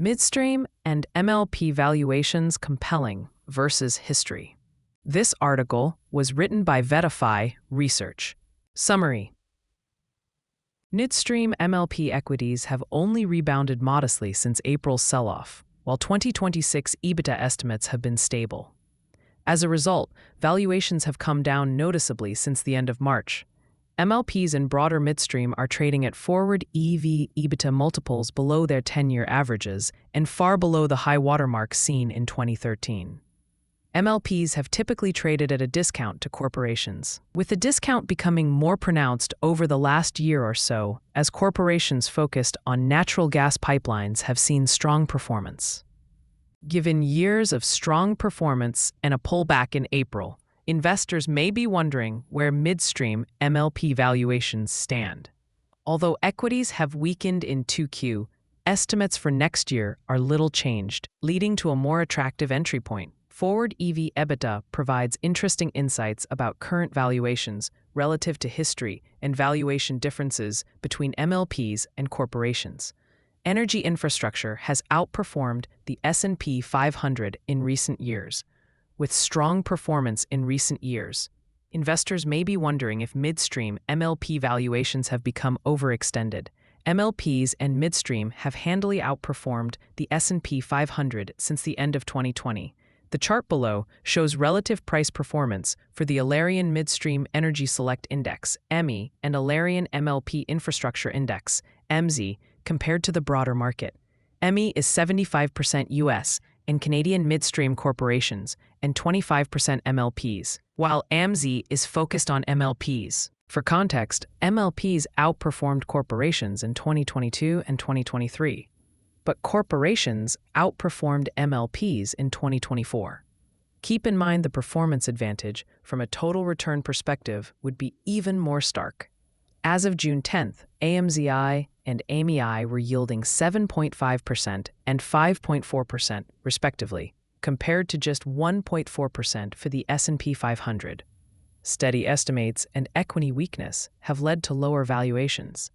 Midstream and MLP valuations compelling versus history. This article was written by Verify Research. Summary. Midstream MLP equities have only rebounded modestly since April's sell-off, while 2026 EBITDA estimates have been stable. As a result, valuations have come down noticeably since the end of March. MLPs in broader midstream are trading at forward EV/EBITDA multiples below their 10-year averages and far below the high watermark seen in 2013. MLPs have typically traded at a discount to corporations, with the discount becoming more pronounced over the last year or so as corporations focused on natural gas pipelines have seen strong performance. Given years of strong performance and a pullback in April, investors may be wondering where midstream MLP valuations stand. Although equities have weakened in 2Q, estimates for next year are little changed, leading to a more attractive entry point. Forward EV/EBITDA provides interesting insights about current valuations relative to history and valuation differences between MLPs and corporations. Energy infrastructure has outperformed the S&P 500 in recent years. With strong performance in recent years, investors may be wondering if midstream MLP valuations have become overextended. MLPs and midstream have handily outperformed the S&P 500 since the end of 2020. The chart below shows relative price performance for the Alerian Midstream Energy Select Index, EMI, and Alerian MLP Infrastructure Index, EMSI, compared to the broader market. EMI is 75% U.S. and Canadian midstream corporations and 25% MLPs, while AMSI is focused on MLPs. For context, MLPs outperformed corporations in 2022 and 2023, but corporations outperformed MLPs in 2024. Keep in mind the performance advantage from a total return perspective would be even more stark. As of June 10th, AMZI and AMEI were yielding 7.5% and 5.4%, respectively, compared to just 1.4% for the S&P 500. Steady estimates and equity weakness have led to lower valuations.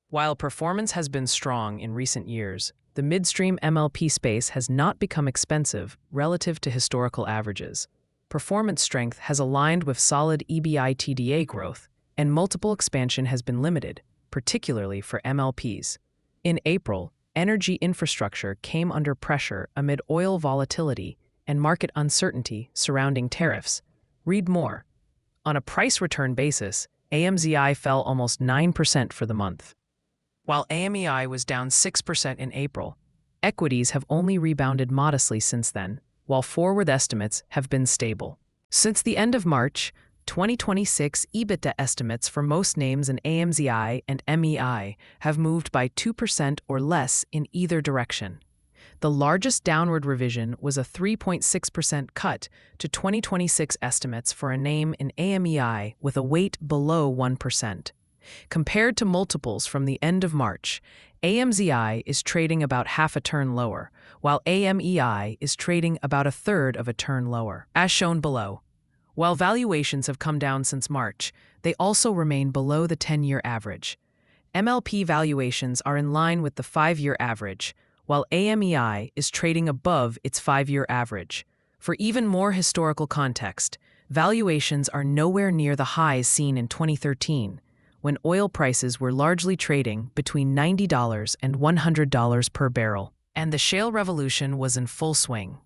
While performance has been strong in recent years, the midstream MLP space has not become expensive relative to historical averages. Performance strength has aligned with solid EBITDA growth, and multiple expansion has been limited, particularly for MLPs. In April, energy infrastructure came under pressure amid oil volatility and market uncertainty surrounding tariffs. Read more. On a price-return basis, AMZI fell almost 9% for the month. While AMEI was down 6% in April, equities have only rebounded modestly since then, while forward estimates have been stable. Since the end of March, 2026 EBITDA estimates for most names in AMZI and MEI have moved by 2% or less in either direction. The largest downward revision was a 3.6% cut to 2026 estimates for a name in AMEI with a weight below 1%. Compared to multiples from the end of March, AMZI is trading about half a turn lower, while AMEI is trading about a third of a turn lower, as shown below. While valuations have come down since March, they also remain below the 10-year average. MLP valuations are in line with the 5-year average, while AMEI is trading above its 5-year average. For even more historical context, valuations are nowhere near the highs seen in 2013, when oil prices were largely trading between $90 and $100 per barrel, and the shale revolution was in full swing.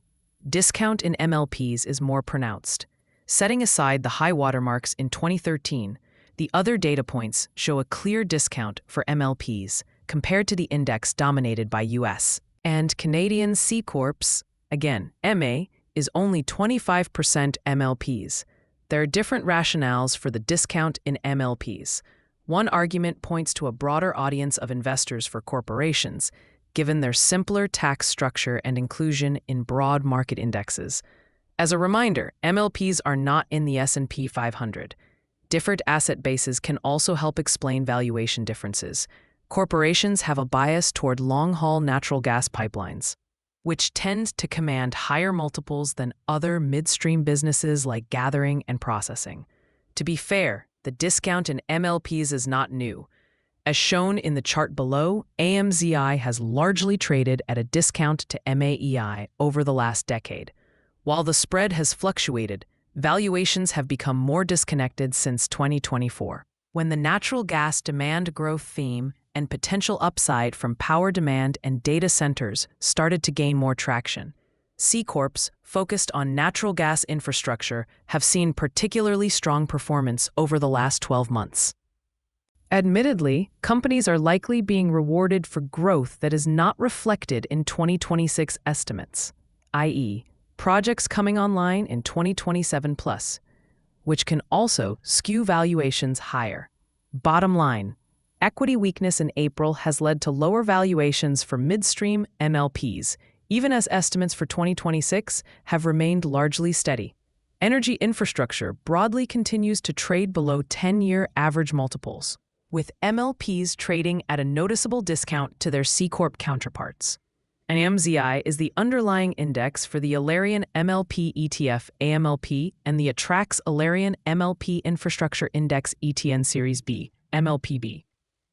Discount in MLPs is more pronounced. Setting aside the high watermarks in 2013, the other data points show a clear discount for MLPs compared to the index dominated by U.S. and Canadian C Corps. Again, MA is only 25% MLPs. There are different rationales for the discount in MLPs. One argument points to a broader audience of investors for corporations, given their simpler tax structure and inclusion in broad market indexes. As a reminder, MLPs are not in the S&P 500. Different asset bases can also help explain valuation differences. Corporations have a bias toward long-haul natural gas pipelines, which tend to command higher multiples than other midstream businesses like gathering and processing. To be fair, the discount in MLPs is not new. As shown in the chart below, AMZI has largely traded at a discount to MAEI over the last decade. While the spread has fluctuated, valuations have become more disconnected since 2024, when the natural gas demand growth theme and potential upside from power demand and data centers started to gain more traction. C-Corps, focused on natural gas infrastructure, have seen particularly strong performance over the last 12 months. Admittedly, companies are likely being rewarded for growth that is not reflected in 2026 estimates, i.e., projects coming online in 2027 plus, which can also skew valuations higher. Bottom line, equity weakness in April has led to lower valuations for midstream MLPs, even as estimates for 2026 have remained largely steady. Energy infrastructure broadly continues to trade below 10-year average multiples, with MLPs trading at a noticeable discount to their C-Corp counterparts. AMZI is the underlying index for the Alerian MLP ETF AMLP and the Atrax Alerian MLP Infrastructure Index ETN Series B, MLPB.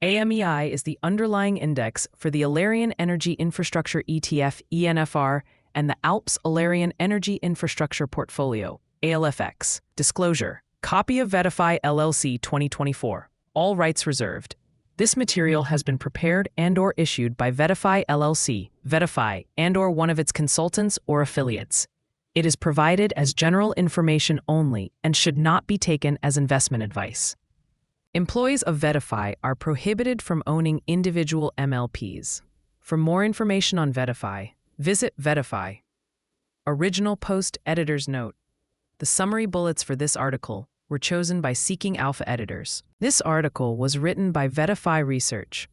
AMEI is the underlying index for the Alerian Energy Infrastructure ETF ENFR and the Alps Alerian Energy Infrastructure Portfolio, ALFX. Disclosure: copy of Vedify LLC 2024. All rights reserved. This material has been prepared and/or issued by Vedify LLC, Vedify, and/or one of its consultants or affiliates. It is provided as general information only and should not be taken as investment advice. Employees of Vedify are prohibited from owning individual MLPs. For more information on Vedify, visit Vedify. Original post editor's note: the summary bullets for this article were chosen by Seeking Alpha editors. This article was written by Vedify Research.